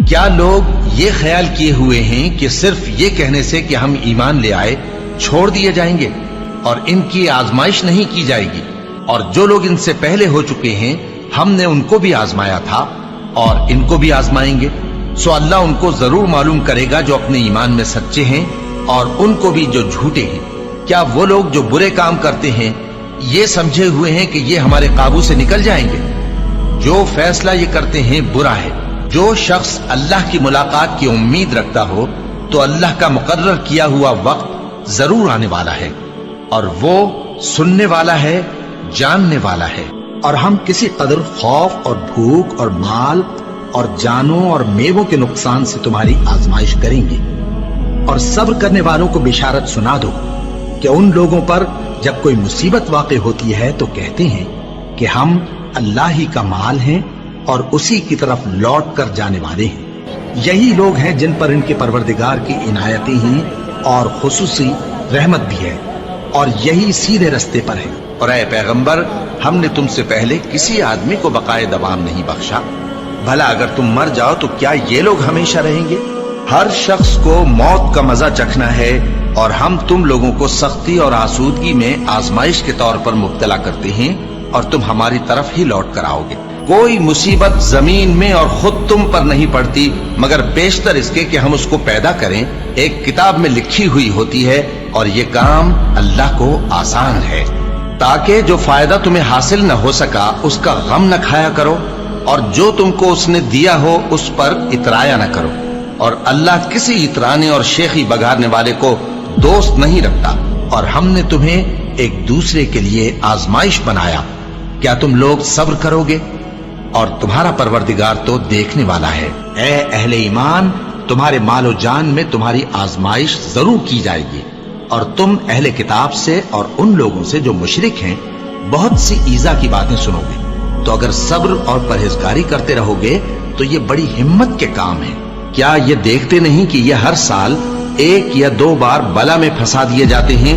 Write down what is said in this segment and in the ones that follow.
کیا لوگ یہ خیال کیے ہوئے ہیں کہ صرف یہ کہنے سے کہ ہم ایمان لے آئے چھوڑ دیے جائیں گے اور ان کی آزمائش نہیں کی جائے گی؟ اور جو لوگ ان سے پہلے ہو چکے ہیں ہم نے ان کو بھی آزمایا تھا اور ان کو بھی آزمائیں گے، سو اللہ ان کو ضرور معلوم کرے گا جو اپنے ایمان میں سچے ہیں اور ان کو بھی جو جھوٹے ہیں۔ کیا وہ لوگ جو برے کام کرتے ہیں یہ سمجھے ہوئے ہیں کہ یہ ہمارے قابو سے نکل جائیں گے؟ جو فیصلہ یہ کرتے ہیں برا ہے۔ جو شخص اللہ کی ملاقات کی امید رکھتا ہو تو اللہ کا مقرر کیا ہوا وقت ضرور آنے والا ہے، اور وہ سننے والا ہے، جاننے والا ہے۔ اور ہم کسی قدر خوف اور بھوک اور مال اور جانوں اور میووں کے نقصان سے تمہاری آزمائش کریں گے، اور صبر کرنے والوں کو بشارت سنا دو کہ ان لوگوں پر جب کوئی مصیبت واقع ہوتی ہے تو کہتے ہیں کہ ہم اللہ ہی کا مال ہیں اور اسی کی طرف لوٹ کر جانے والے ہیں۔ یہی لوگ ہیں جن پر ان کے پروردگار کی عنایتیں ہیں اور خصوصی رحمت بھی ہے، اور یہی سیدھے رستے پر ہے۔ اور اے پیغمبر، ہم نے تم سے پہلے کسی آدمی کو بقائے دوام نہیں بخشا، بھلا اگر تم مر جاؤ تو کیا یہ لوگ ہمیشہ رہیں گے؟ ہر شخص کو موت کا مزہ چکھنا ہے، اور ہم تم لوگوں کو سختی اور آسودگی میں آزمائش کے طور پر مبتلا کرتے ہیں، اور تم ہماری طرف ہی لوٹ کر آؤ گے۔ کوئی مصیبت زمین میں اور خود تم پر نہیں پڑتی مگر بیشتر اس کے کہ ہم اس کو پیدا کریں ایک کتاب میں لکھی ہوئی ہوتی ہے، اور یہ کام اللہ کو آسان ہے، تاکہ جو فائدہ تمہیں حاصل نہ ہو سکا اس کا غم نہ کھایا کرو، اور جو تم کو اس نے دیا ہو اس پر اترایا نہ کرو۔ اور اللہ کسی اترانے اور شیخی بگارنے والے کو دوست نہیں رکھتا، اور ہم نے تمہیں ایک دوسرے کے لیے آزمائش بنایا، کیا تم لوگ صبر کرو گے؟ اور تمہارا پروردگار تو دیکھنے والا ہے۔ اے اہل ایمان، تمہارے مال و جان میں تمہاری آزمائش ضرور کی جائے گی، اور تم اہل کتاب سے اور ان لوگوں سے جو مشرک ہیں بہت سی ایذا کی باتیں سنو گے، تو اگر صبر اور پرہیزگاری کرتے رہو گے تو یہ بڑی ہمت کے کام ہے۔ کیا یہ دیکھتے نہیں کہ یہ ہر سال 1 یا 2 بار بلا میں پھنسا دیے جاتے ہیں،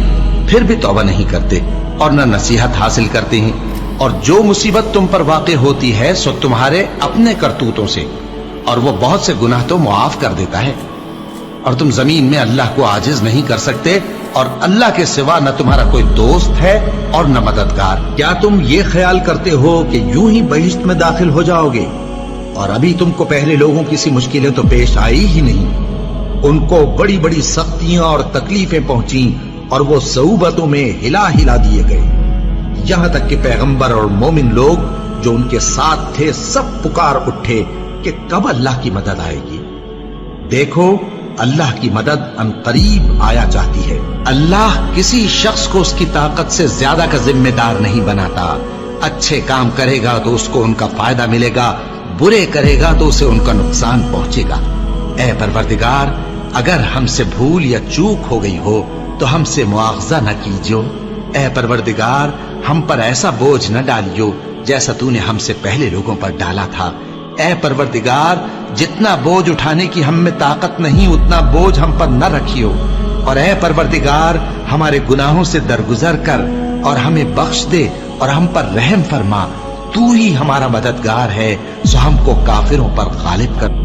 پھر بھی توبہ نہیں کرتے اور نہ نصیحت حاصل کرتے ہیں؟ اور جو مصیبت تم پر واقع ہوتی ہے سو تمہارے اپنے کرتوتوں سے، اور وہ بہت سے گناہ تو معاف کر دیتا ہے۔ اور تم زمین میں اللہ کو عاجز نہیں کر سکتے، اور اللہ کے سوا نہ تمہارا کوئی دوست ہے اور نہ مددگار۔ کیا تم یہ خیال کرتے ہو کہ یوں ہی بہشت میں داخل ہو جاؤ گے؟ اور ابھی تم کو پہلے لوگوں کی سی مشکلیں تو پیش آئی ہی نہیں، ان کو بڑی بڑی سختیاں اور تکلیفیں پہنچیں، اور وہ صعوبتوں میں ہلا ہلا دیے گئے، یہاں تک کہ پیغمبر اور مومن لوگ جو ان کے ساتھ تھے سب پکار اٹھے کہ کب اللہ کی مدد آئے گی۔ دیکھو، اللہ کی مدد ان قریب آیا چاہتی ہے۔ اللہ کسی شخص کو اس کی طاقت سے زیادہ کا ذمہ دار نہیں بناتا۔ اچھے کام کرے گا تو اس کو ان کا فائدہ ملے گا، برے کرے گا تو اسے ان کا نقصان پہنچے گا۔ اے پروردگار، اگر ہم سے بھول یا چوک ہو گئی ہو تو ہم سے مواخذہ نہ کیجو۔ اے پروردگار، ہم پر ایسا بوجھ نہ ڈالیو جیسا تو نے ہم سے پہلے لوگوں پر ڈالا تھا۔ اے پروردگار، جتنا بوجھ اٹھانے کی ہم میں طاقت نہیں اتنا بوجھ ہم پر نہ رکھیو، اور اے پروردگار، ہمارے گناہوں سے درگزر کر اور ہمیں بخش دے اور ہم پر رحم فرما۔ تو ہی ہمارا مددگار ہے، سو ہم کو کافروں پر غالب کر۔